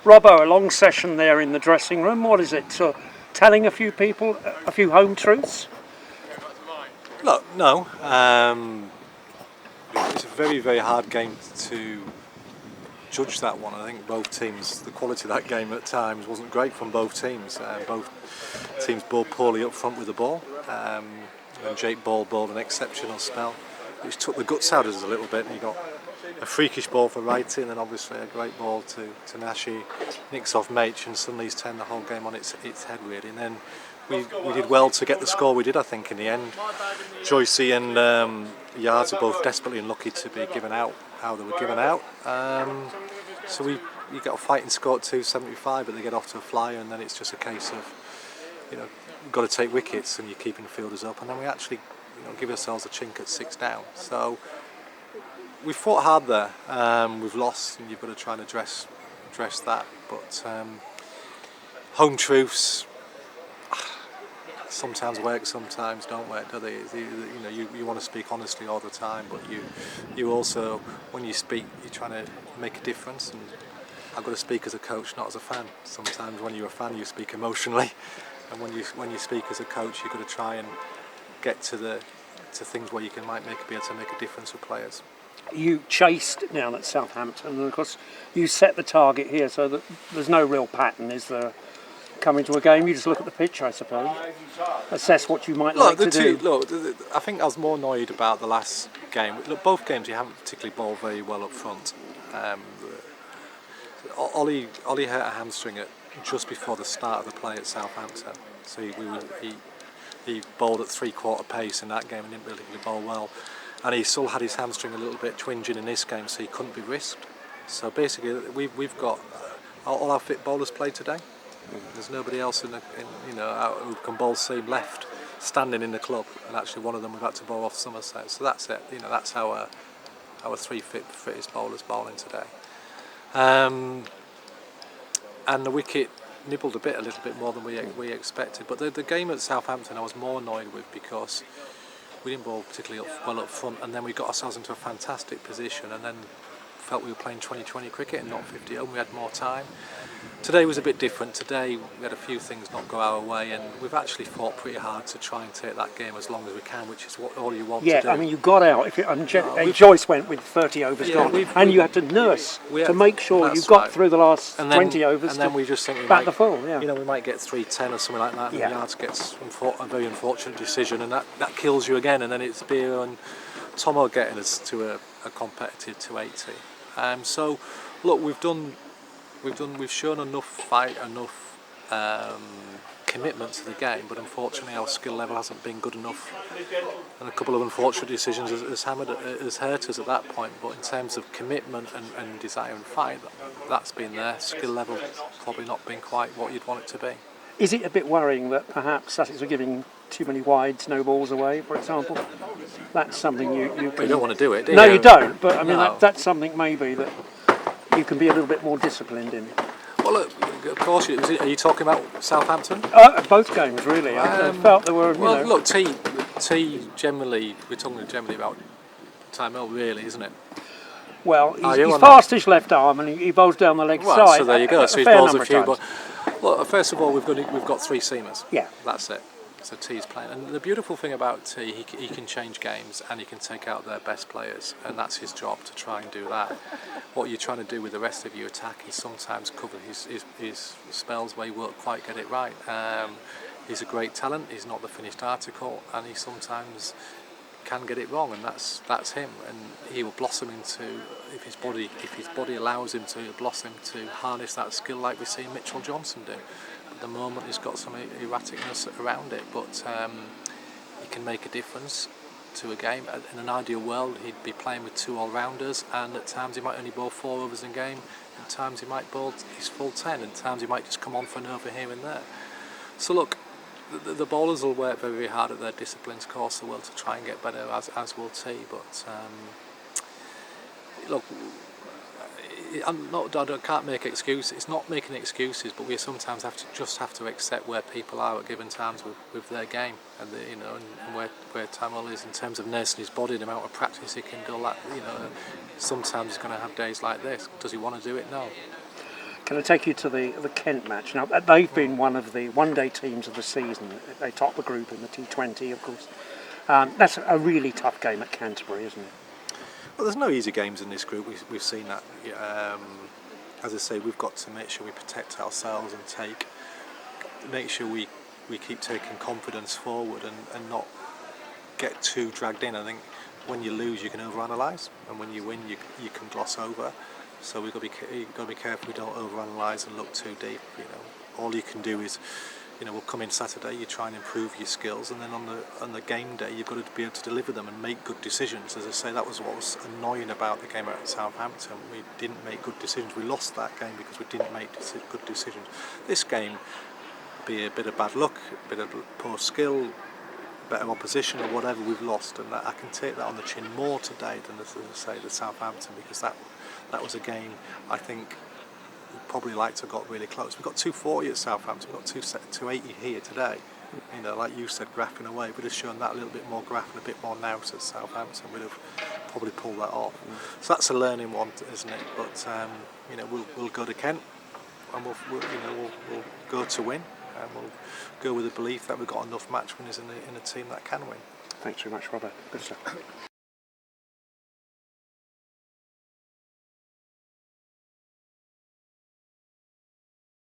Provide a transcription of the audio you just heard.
Robbo, a long session there in the dressing room. What is it? Telling a few people a few home truths? Look, no. It's a very, very hard game to judge that one. I think both teams, the quality of that game at times wasn't great from both teams. Both teams bowled poorly up front with the ball. And Jake bowled an exceptional spell, which took the guts out of us a little bit. And you got a freakish ball for Righty, and then obviously a great ball to Nashi, nicks off Mach, and suddenly he's turned the whole game on its head really. And then we did well to get the score we did, I think, in the end. Joycey and Yards are both desperately unlucky to be given out how they were given out. So you got a fighting score at 275, but they get off to a flyer, and then it's just a case of, you've got to take wickets and you're keeping fielders up, and then we actually give ourselves a chink at 6 down. So we fought hard there. We've lost, and you've got to try and address that. But home truths sometimes work, sometimes don't work, do they? You want to speak honestly all the time, but you also, when you speak, you're trying to make a difference. And I've got to speak as a coach, not as a fan. Sometimes when you're a fan, you speak emotionally, and when you speak as a coach, you've got to try and get to things where you might be able to make a difference with players. You chased down at Southampton, and of course you set the target here, so that there's no real pattern, is there? Coming to a game, you just look at the pitch, I suppose, assess what you might like to do. Look, I think I was more annoyed about the last game. Look, both games you haven't particularly bowled very well up front. Ollie hurt a hamstring just before the start of the play at Southampton, so he bowled at 3/4 pace in that game and didn't really bowl well. And he still had his hamstring a little bit twinging in this game, so he couldn't be risked. So basically, we've got all our fit bowlers played today. There's nobody else who can bowl seam left standing in the club, and actually one of them we've had to bowl off Somerset. So that's it. That's our 3 fittest bowlers bowling today. And the wicket nibbled a little bit more than we expected. But the game at Southampton I was more annoyed with because we didn't bowl particularly well up front, and then we got ourselves into a fantastic position, and then felt we were playing 20-20 cricket and not 50 and we had more time. Today was a bit different. Today we had a few things not go our way, and we've actually fought pretty hard to try and take that game as long as we can, which is all you want to do. Yeah, I mean, you got out. Joyce went with 30 overs gone, and you had to nurse to make sure you got through the last 20 overs. And then we just think the full. Yeah. We might get 310 or something like that, and Yards gets a very unfortunate decision, and that kills you again. And then it's Beer and Tomo getting us to a competitive 280. So look, we've shown enough fight, enough commitment to the game, but unfortunately our skill level hasn't been good enough, and a couple of unfortunate decisions has hurt us at that point. But in terms of commitment and desire and fight, that's been there. Skill level probably not been quite what you'd want it to be. Is it a bit worrying that perhaps Sussex are giving too many wides, no balls away, for example? That's something you don't want to do it, do you? No, you don't, but I mean that's something maybe that you can be a little bit more disciplined in. Well, look, of course. Are you talking about Southampton? Both games, really. I felt there were. Look, T generally, we're talking generally about time out, really, isn't it? Well, he's fast-ish left arm, and he bowls down the leg side. So there you go. So he bowls a few. But look, first of all, we've got 3 seamers. Yeah, that's it. So T's playing, and the beautiful thing about T, he can change games and he can take out their best players, and that's his job, to try and do that. What you're trying to do with the rest of your attack is sometimes cover his spells where he won't quite get it right. He's a great talent. He's not the finished article, and he sometimes can get it wrong, and that's him. And he will blossom into, if his body allows him to, blossom to harness that skill like we see Mitchell Johnson do. At the moment he's got some erraticness around it, but he can make a difference to a game. In an ideal world he'd be playing with 2 all-rounders, and at times he might only bowl 4 overs in game, at times he might bowl his full 10, and at times he might just come on for an over here and there. So look, the bowlers will work very, very hard at their disciplines, course they will, to try and get better, as will T. But look, I can't make excuses. It's not making excuses, but we sometimes have to accept where people are at given times with their game, and and where Tamal is in terms of nursing his body, the amount of practice he can do. Sometimes he's going to have days like this. Does he want to do it? No. Can I take you to the Kent match? Now, they've been one of the one-day teams of the season. They top the group in the T20, of course. That's a really tough game at Canterbury, isn't it? Well, there's no easy games in this group. We've seen that. As I say, we've got to make sure we protect ourselves and make sure we keep taking confidence forward and not get too dragged in. I think when you lose, you can overanalyse, and when you win, you can gloss over. So we've got to be careful we don't overanalyse and look too deep. All you can do is, we'll come in Saturday, you try and improve your skills, and then on the game day, you've got to be able to deliver them and make good decisions. As I say, that was what was annoying about the game at Southampton. We didn't make good decisions. We lost that game because we didn't make good decisions. This game, be a bit of bad luck, a bit of poor skill, better opposition or whatever, we've lost, and I can take that on the chin more today than, as I say, the Southampton, because that was a game I think we'd probably like to have got really close. We've got 240 at Southampton, we've got 280 here today. Like you said, graphing away, we'd have shown that a little bit more graph and a bit more nous at Southampton, we'd have probably pulled that off. So that's a learning one, isn't it? But we'll go to Kent and we'll go to win. And we'll go with the belief that we've got enough match winners in a team that can win. Thanks very much, Robert. Good stuff.